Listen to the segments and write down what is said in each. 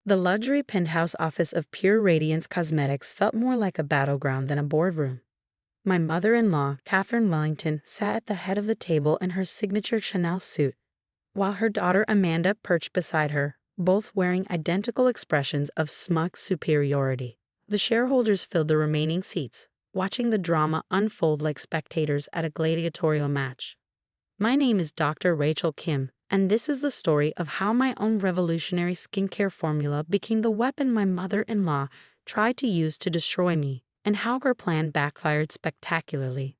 The luxury penthouse office of Pure Radiance Cosmetics felt more like a battleground than a boardroom. My mother-in-law, Catherine Wellington, sat at the head of the table in her signature Chanel suit, while her daughter Amanda perched beside her, both wearing identical expressions of smug superiority. The shareholders filled the remaining seats, watching the drama unfold like spectators at a gladiatorial match. My name is Dr. Rachel Kim, and this is the story of how my own revolutionary skincare formula became the weapon my mother-in-law tried to use to destroy me, and how her plan backfired spectacularly.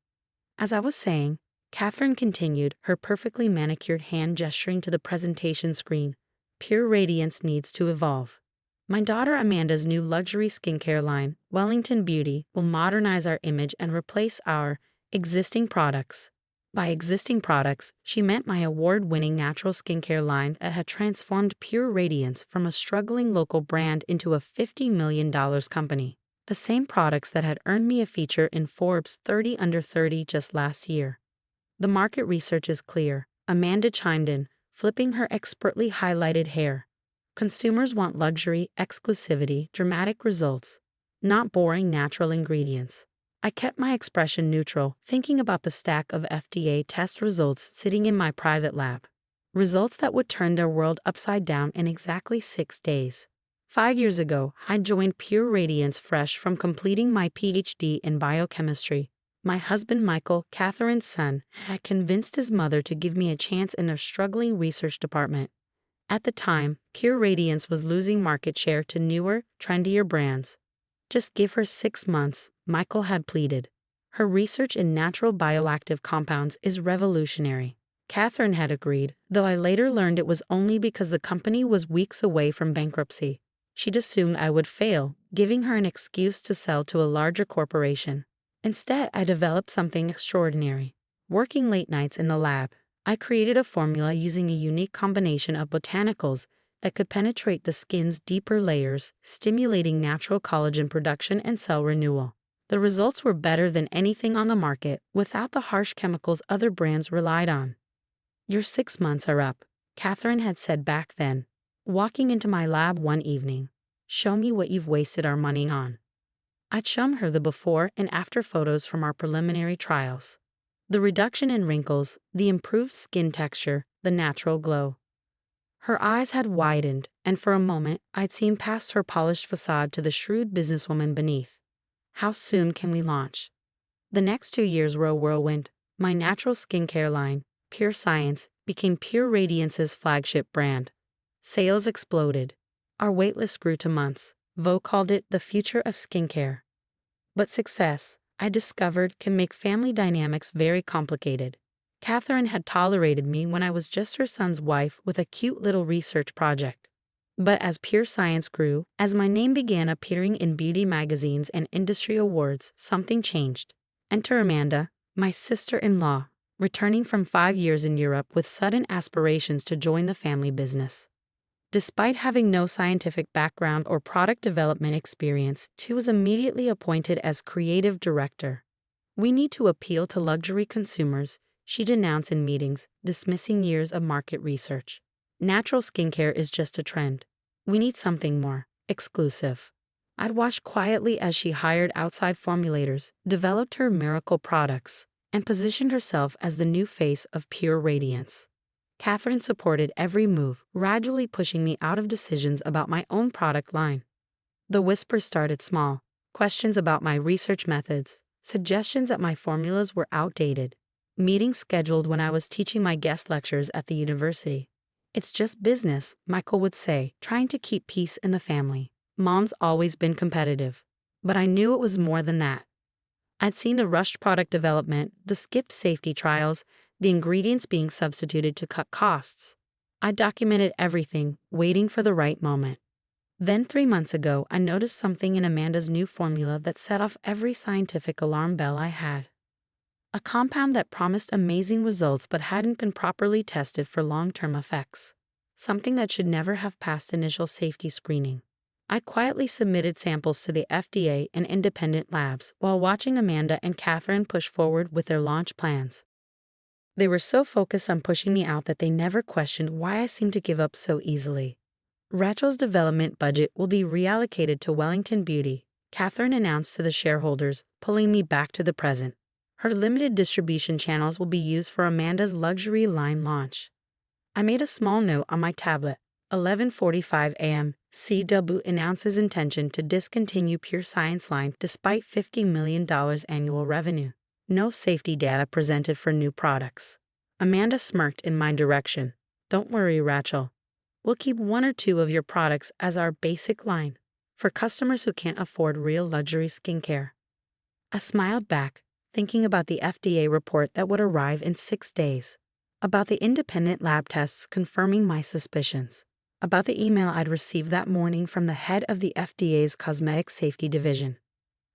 As I was saying, Catherine continued, her perfectly manicured hand gesturing to the presentation screen. Pure Radiance needs to evolve. My daughter Amanda's new luxury skincare line, Wellington Beauty, will modernize our image and replace our existing products. By existing products, she meant my award-winning natural skincare line that had transformed Pure Radiance from a struggling local brand into a $50 million company. The same products that had earned me a feature in Forbes 30 Under 30 just last year. The market research is clear, Amanda chimed in, flipping her expertly highlighted hair. Consumers want luxury, exclusivity, dramatic results, not boring natural ingredients. I kept my expression neutral, thinking about the stack of FDA test results sitting in my private lab. Results that would turn their world upside down in exactly 6 days. 5 years ago, I joined Pure Radiance fresh from completing my PhD in biochemistry. My husband Michael, Catherine's son, had convinced his mother to give me a chance in their struggling research department. At the time, Pure Radiance was losing market share to newer, trendier brands. Just give her 6 months, Michael had pleaded. Her research in natural bioactive compounds is revolutionary. Catherine had agreed, though I later learned it was only because the company was weeks away from bankruptcy. She'd assumed I would fail, giving her an excuse to sell to a larger corporation. Instead, I developed something extraordinary. Working late nights in the lab, I created a formula using a unique combination of botanicals that could penetrate the skin's deeper layers, stimulating natural collagen production and cell renewal. The results were better than anything on the market, without the harsh chemicals other brands relied on. "Your 6 months are up," Catherine had said back then, walking into my lab one evening. "Show me what you've wasted our money on." I'd shown her the before and after photos from our preliminary trials. The reduction in wrinkles, the improved skin texture, the natural glow. Her eyes had widened, and for a moment, I'd seen past her polished facade to the shrewd businesswoman beneath. "How soon can we launch?" The next 2 years were a whirlwind. My natural skincare line, Pure Science, became Pure Radiance's flagship brand. Sales exploded. Our waitlist grew to months. Vogue called it the future of skincare. But success, I discovered, can make family dynamics very complicated. Catherine had tolerated me when I was just her son's wife with a cute little research project. But as Pure Science grew, as my name began appearing in beauty magazines and industry awards, something changed. Enter Amanda, my sister-in-law, returning from 5 years in Europe with sudden aspirations to join the family business. Despite having no scientific background or product development experience, she was immediately appointed as creative director. "We need to appeal to luxury consumers," she'd announce in meetings, dismissing years of market research. "Natural skincare is just a trend. We need something more exclusive." I'd watch quietly as she hired outside formulators, developed her miracle products, and positioned herself as the new face of Pure Radiance. Catherine supported every move, gradually pushing me out of decisions about my own product line. The whispers started small, questions about my research methods, suggestions that my formulas were outdated, meetings scheduled when I was teaching my guest lectures at the university. "It's just business," Michael would say, trying to keep peace in the family. Mom's always been competitive. But I knew it was more than that. I'd seen the rushed product development, the skipped safety trials, the ingredients being substituted to cut costs. I documented everything, waiting for the right moment. Then 3 months ago, I noticed something in Amanda's new formula that set off every scientific alarm bell I had. A compound that promised amazing results but hadn't been properly tested for long-term effects. Something that should never have passed initial safety screening. I quietly submitted samples to the FDA and independent labs while watching Amanda and Catherine push forward with their launch plans. They were so focused on pushing me out that they never questioned why I seemed to give up so easily. Rachel's development budget will be reallocated to Wellington Beauty, Catherine announced to the shareholders, pulling me back to the present. Her limited distribution channels will be used for Amanda's luxury line launch. I made a small note on my tablet. 11:45 a.m. CW announces intention to discontinue Pure Science line despite $50 million annual revenue. No safety data presented for new products. Amanda smirked in my direction. Don't worry, Rachel. We'll keep one or two of your products as our basic line for customers who can't afford real luxury skincare. I smiled back, thinking about the FDA report that would arrive in 6 days, about the independent lab tests confirming my suspicions, about the email I'd received that morning from the head of the FDA's Cosmetic Safety Division.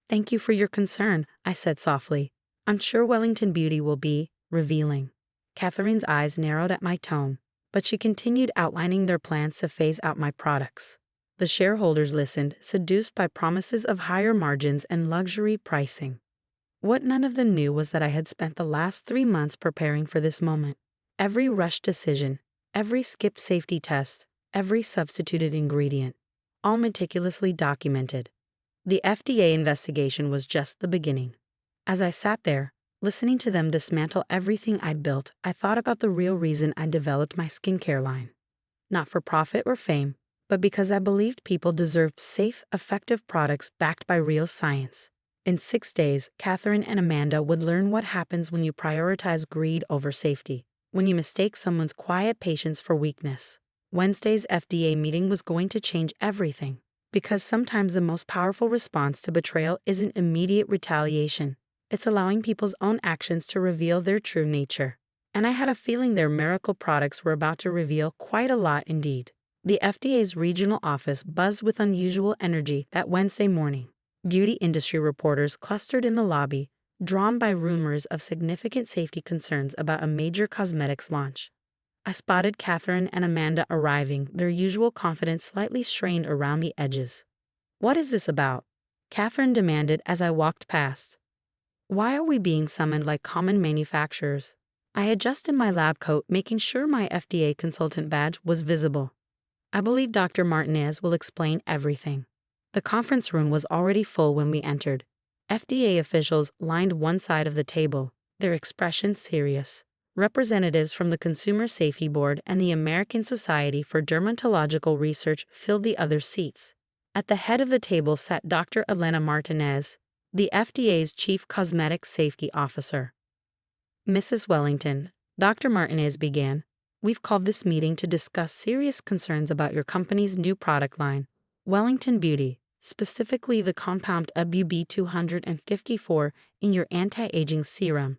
Thank you for your concern, I said softly. I'm sure Wellington Beauty will be revealing. Catherine's eyes narrowed at my tone, but she continued outlining their plans to phase out my products. The shareholders listened, seduced by promises of higher margins and luxury pricing. What none of them knew was that I had spent the last 3 months preparing for this moment. Every rushed decision, every skipped safety test, every substituted ingredient, all meticulously documented. The FDA investigation was just the beginning. As I sat there, listening to them dismantle everything I'd built, I thought about the real reason I developed my skincare line. Not for profit or fame, but because I believed people deserved safe, effective products backed by real science. In 6 days, Catherine and Amanda would learn what happens when you prioritize greed over safety, when you mistake someone's quiet patience for weakness. Wednesday's FDA meeting was going to change everything, because sometimes the most powerful response to betrayal isn't immediate retaliation. It's allowing people's own actions to reveal their true nature. And I had a feeling their miracle products were about to reveal quite a lot indeed. The FDA's regional office buzzed with unusual energy that Wednesday morning. Beauty industry reporters clustered in the lobby, drawn by rumors of significant safety concerns about a major cosmetics launch. I spotted Catherine and Amanda arriving, their usual confidence slightly strained around the edges. "What is this about?" Catherine demanded as I walked past. "Why are we being summoned like common manufacturers?" I adjusted my lab coat, making sure my FDA consultant badge was visible. "I believe Dr. Martinez will explain everything." The conference room was already full when we entered. FDA officials lined one side of the table, their expressions serious. Representatives from the Consumer Safety Board and the American Society for Dermatological Research filled the other seats. At the head of the table sat Dr. Elena Martinez, the FDA's Chief Cosmetic Safety Officer. "Mrs. Wellington," Dr. Martinez began, "we've called this meeting to discuss serious concerns about your company's new product line, Wellington Beauty, specifically the compound WB254 in your anti-aging serum."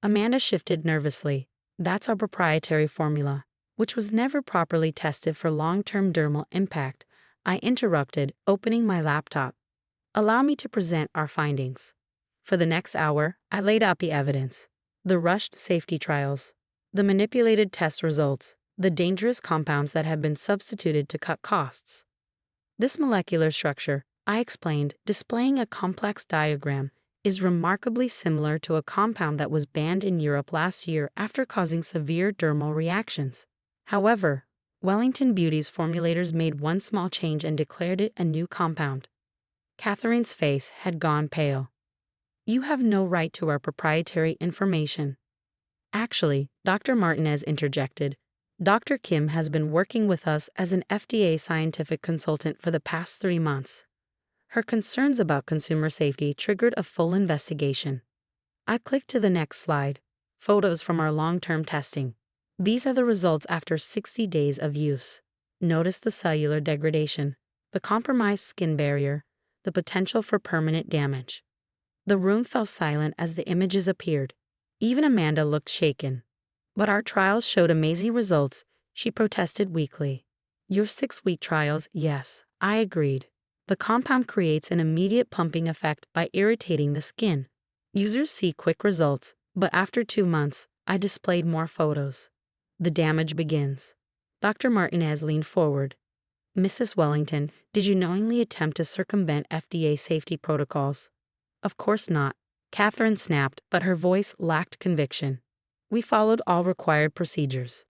Amanda shifted nervously. "That's our proprietary formula, which was never properly tested for long-term dermal impact," I interrupted, opening my laptop. "Allow me to present our findings." For the next hour, I laid out the evidence. The rushed safety trials, the manipulated test results, the dangerous compounds that had been substituted to cut costs. "This molecular structure," I explained, displaying a complex diagram, "is remarkably similar to a compound that was banned in Europe last year after causing severe dermal reactions. However, Wellington Beauty's formulators made one small change and declared it a new compound." Catherine's face had gone pale. "You have no right to our proprietary information." "Actually," Dr. Martinez interjected, "Dr. Kim has been working with us as an FDA scientific consultant for the past 3 months. Her concerns about consumer safety triggered a full investigation." I clicked to the next slide. Photos from our long-term testing. These are the results after 60 days of use. Notice the cellular degradation, the compromised skin barrier, the potential for permanent damage. The room fell silent as the images appeared. Even Amanda looked shaken. "But our trials showed amazing results," she protested weakly. "Your 6-week trials, yes," I agreed. "The compound creates an immediate pumping effect by irritating the skin. Users see quick results, but after 2 months, I displayed more photos. The damage begins." Dr. Martinez leaned forward. "Mrs. Wellington, did you knowingly attempt to circumvent FDA safety protocols?" "Of course not," Catherine snapped, but her voice lacked conviction. "We followed all required procedures."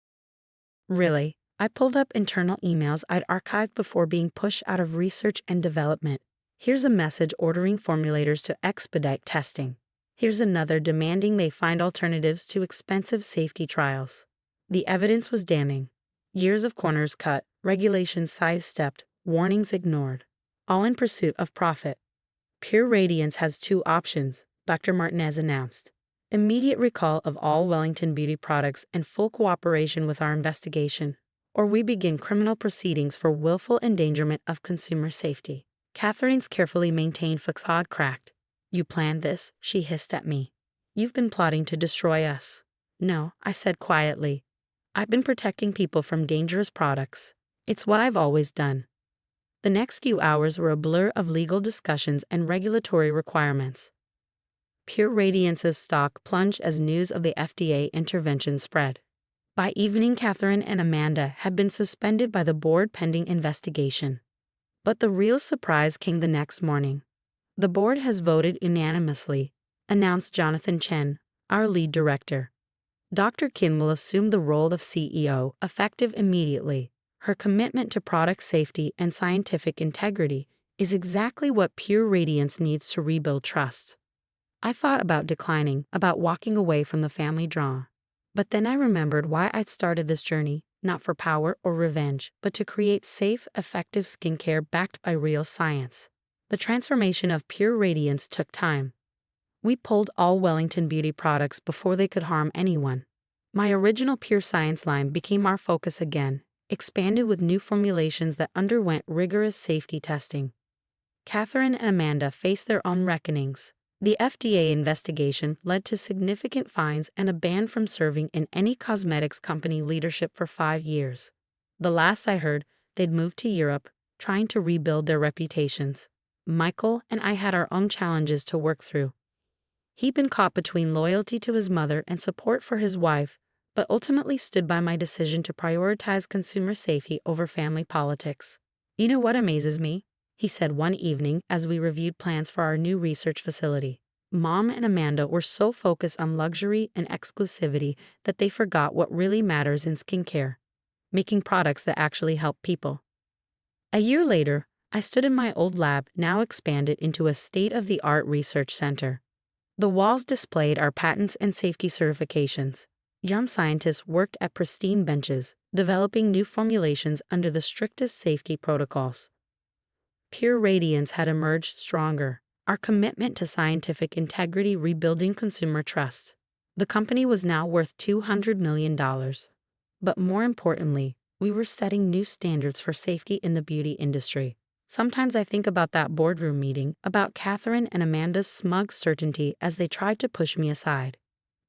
"Really?" I pulled up internal emails I'd archived before being pushed out of research and development. Here's a message ordering formulators to expedite testing. Here's another demanding they find alternatives to expensive safety trials. The evidence was damning. Years of corners cut, regulations sidestepped, warnings ignored, all in pursuit of profit. Pure Radiance has two options, Dr. Martinez announced. Immediate recall of all Wellington Beauty products and full cooperation with our investigation, or we begin criminal proceedings for willful endangerment of consumer safety. Catherine's carefully maintained facade cracked. You planned this, she hissed at me. You've been plotting to destroy us. No, I said quietly. I've been protecting people from dangerous products. It's what I've always done. The next few hours were a blur of legal discussions and regulatory requirements. Pure Radiance's stock plunged as news of the FDA intervention spread. By evening, Catherine and Amanda had been suspended by the board pending investigation. But the real surprise came the next morning. The board has voted unanimously, announced Jonathan Chen, our lead director. Dr. Kim will assume the role of CEO, effective immediately. Her commitment to product safety and scientific integrity is exactly what Pure Radiance needs to rebuild trust. I thought about declining, about walking away from the family drama. But then I remembered why I'd started this journey, not for power or revenge, but to create safe, effective skincare backed by real science. The transformation of Pure Radiance took time. We pulled all Wellington Beauty products before they could harm anyone. My original Pure Science line became our focus again, expanded with new formulations that underwent rigorous safety testing. Catherine and Amanda faced their own reckonings. The FDA investigation led to significant fines and a ban from serving in any cosmetics company leadership for 5 years. The last I heard, they'd moved to Europe, trying to rebuild their reputations. Michael and I had our own challenges to work through. He'd been caught between loyalty to his mother and support for his wife, but ultimately stood by my decision to prioritize consumer safety over family politics. You know what amazes me? He said one evening as we reviewed plans for our new research facility. Mom and Amanda were so focused on luxury and exclusivity that they forgot what really matters in skincare, making products that actually help people. A year later, I stood in my old lab, now expanded into a state-of-the-art research center. The walls displayed our patents and safety certifications. Young scientists worked at pristine benches, developing new formulations under the strictest safety protocols. Pure Radiance had emerged stronger, our commitment to scientific integrity rebuilding consumer trust. The company was now worth $200 million. But more importantly, we were setting new standards for safety in the beauty industry. Sometimes I think about that boardroom meeting, about Catherine and Amanda's smug certainty as they tried to push me aside.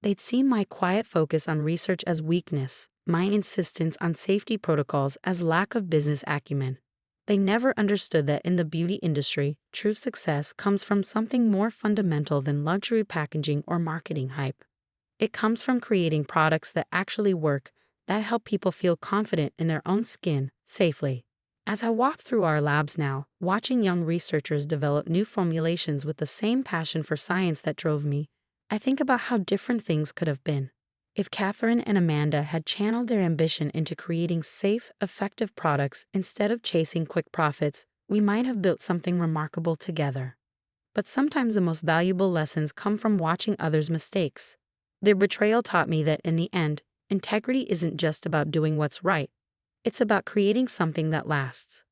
They'd seen my quiet focus on research as weakness, my insistence on safety protocols as lack of business acumen. They never understood that in the beauty industry, true success comes from something more fundamental than luxury packaging or marketing hype. It comes from creating products that actually work, that help people feel confident in their own skin, safely. As I walk through our labs now, watching young researchers develop new formulations with the same passion for science that drove me, I think about how different things could have been. If Catherine and Amanda had channeled their ambition into creating safe, effective products instead of chasing quick profits, we might have built something remarkable together. But sometimes the most valuable lessons come from watching others' mistakes. Their betrayal taught me that in the end, integrity isn't just about doing what's right. It's about creating something that lasts.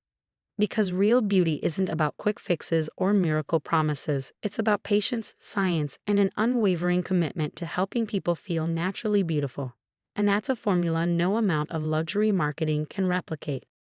Because real beauty isn't about quick fixes or miracle promises, it's about patience, science, and an unwavering commitment to helping people feel naturally beautiful. And that's a formula no amount of luxury marketing can replicate.